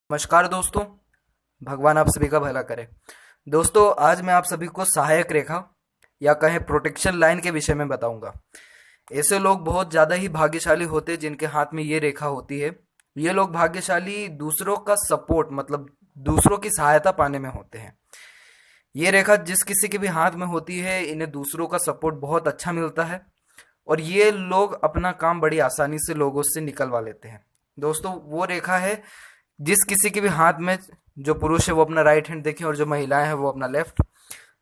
नमस्कार दोस्तों। भगवान आप सभी का भला करे। दोस्तों, आज मैं आप सभी को सहायक रेखा या कहें प्रोटेक्शन लाइन के विषय में बताऊंगा। ऐसे लोग बहुत ज़्यादा ही भाग्यशाली होते हैं जिनके हाथ में ये रेखा होती है। ये लोग भाग्यशाली दूसरों का सपोर्ट मतलब दूसरों की सहायता पाने में होते हैं। ये रेखा जिस किसी के भी हाथ में होती है, इन्हें दूसरों का सपोर्ट बहुत अच्छा मिलता है और ये लोग अपना काम बड़ी आसानी से लोगों से निकलवा लेते हैं। दोस्तों, वो रेखा है जिस किसी के भी हाथ में, जो पुरुष है वो अपना राइट हैंड देखें और जो महिलाएं हैं वो अपना लेफ्ट,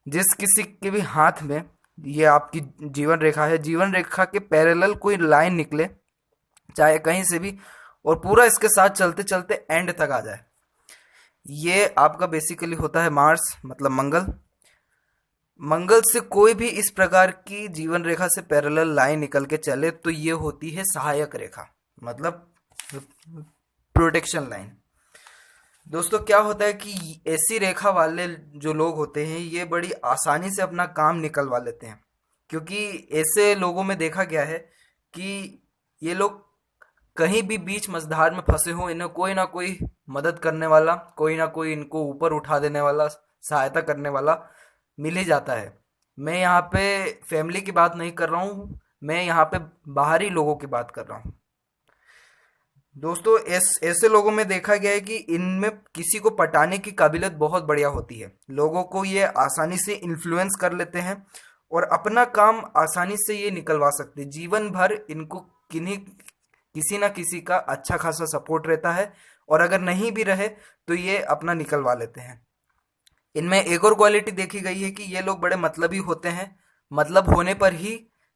जिस किसी के भी हाथ में ये आपकी जीवन रेखा है, जीवन रेखा के पैरेलल कोई लाइन निकले चाहे कहीं से भी और पूरा इसके साथ चलते चलते एंड तक आ जाए, ये आपका बेसिकली होता है मार्स मतलब मंगल। मंगल से कोई भी इस प्रकार की जीवन रेखा से पैरेलल लाइन निकल के चले तो ये होती है सहायक रेखा मतलब प्रोटेक्शन लाइन। दोस्तों, क्या होता है कि ऐसी रेखा वाले जो लोग होते हैं ये बड़ी आसानी से अपना काम निकलवा लेते हैं, क्योंकि ऐसे लोगों में देखा गया है कि ये लोग कहीं भी बीच मझधार में फंसे हो, इन्हें कोई ना कोई मदद करने वाला, कोई ना कोई इनको ऊपर उठा देने वाला, सहायता करने वाला मिल ही जाता है। मैं यहाँ पे फैमिली की बात नहीं कर रहा हूँ, मैं यहाँ पे बाहरी लोगों की बात कर रहा हूँ। दोस्तों, ऐसे लोगों में देखा गया है कि इनमें किसी को पटाने की काबिलियत बहुत बढ़िया होती है। लोगों को ये आसानी से इन्फ्लुएंस कर लेते हैं और अपना काम आसानी से ये निकलवा सकते हैं। जीवन भर इनको किसी ना किसी का अच्छा खासा सपोर्ट रहता है और अगर नहीं भी रहे तो ये अपना निकलवा लेते हैं। इनमें एक और क्वालिटी देखी गई है कि ये लोग बड़े मतलबी होते हैं। मतलब होने पर ही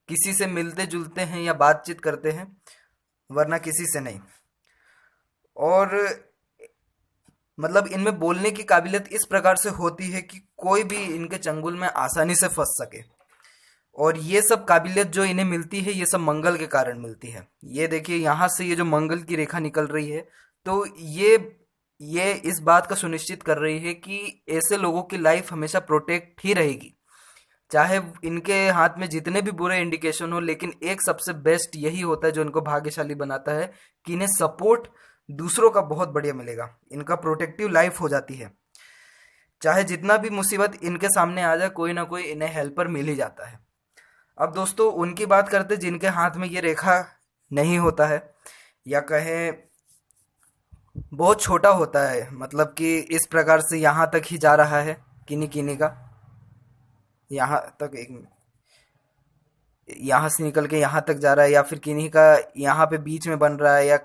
किसी से मिलते जुलते हैं या बातचीत करते हैं, वरना किसी से नहीं। और मतलब इनमें बोलने की काबिलियत इस प्रकार से होती है कि कोई भी इनके चंगुल में आसानी से फंस सके। और ये सब काबिलियत जो इन्हें मिलती है ये सब मंगल के कारण मिलती है। ये देखिए, यहाँ से ये जो मंगल की रेखा निकल रही है तो ये इस बात का सुनिश्चित कर रही है कि ऐसे लोगों की लाइफ हमेशा प्रोटेक्ट ही रहेगी, चाहे इनके हाथ में जितने भी बुरे इंडिकेशन हो। लेकिन एक सबसे बेस्ट यही होता है जो इनको भाग्यशाली बनाता है कि इन्हें सपोर्ट दूसरों का बहुत बढ़िया मिलेगा। इनका प्रोटेक्टिव लाइफ हो जाती है, चाहे जितना भी मुसीबत इनके सामने आ जाए कोई ना कोई इन्हें हेल्पर मिल ही जाता है। अब दोस्तों, उनकी बात करते जिनके हाथ में ये रेखा नहीं होता है या कहें बहुत छोटा होता है, मतलब कि इस प्रकार से यहाँ तक ही जा रहा है, किन्हीं किन्हीं का यहाँ तक, यहाँ से निकल के यहाँ तक जा रहा है, या फिर किन्हीं का यहाँ पे बीच में बन रहा है या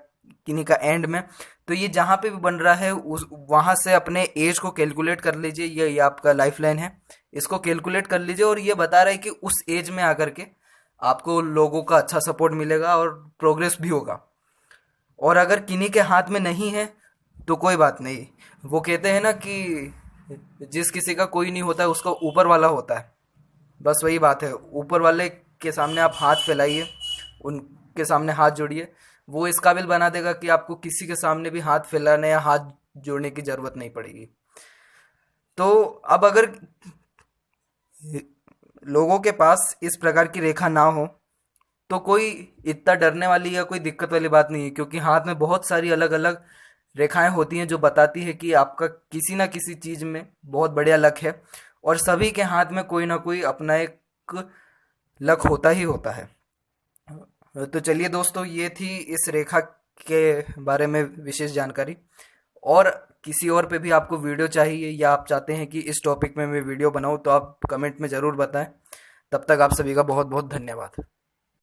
किन्हीं का एंड में। तो ये जहाँ पे भी बन रहा है उस वहाँ से अपने एज को कैलकुलेट कर लीजिए। ये आपका लाइफ लाइन है, इसको कैलकुलेट कर लीजिए और ये बता रहा है कि उस एज में आकर के आपको लोगों का अच्छा सपोर्ट मिलेगा और प्रोग्रेस भी होगा। और अगर किन्हीं के हाथ में नहीं है तो कोई बात नहीं। वो कहते हैं ना कि जिस किसी का कोई नहीं होता है उसका ऊपर वाला होता है। बस वही बात है, ऊपर वाले के सामने आप हाथ फैलाइए, उनके सामने हाथ जोड़िए, वो इस काबिल बना देगा कि आपको किसी के सामने भी हाथ फैलाने या हाथ जोड़ने की जरूरत नहीं पड़ेगी। तो अब अगर लोगों के पास इस प्रकार की रेखा ना हो तो कोई इतना डरने वाली या कोई दिक्कत वाली बात नहीं है, क्योंकि हाथ में बहुत सारी अलग अलग रेखाएं होती हैं जो बताती है कि आपका किसी ना किसी चीज में बहुत बढ़िया लक है। और सभी के हाथ में कोई ना कोई अपना एक लक होता ही होता है। तो चलिए दोस्तों, ये थी इस रेखा के बारे में विशेष जानकारी। और किसी और पे भी आपको वीडियो चाहिए या आप चाहते हैं कि इस टॉपिक में मैं वीडियो बनाऊं तो आप कमेंट में ज़रूर बताएं। तब तक आप सभी का बहुत बहुत धन्यवाद।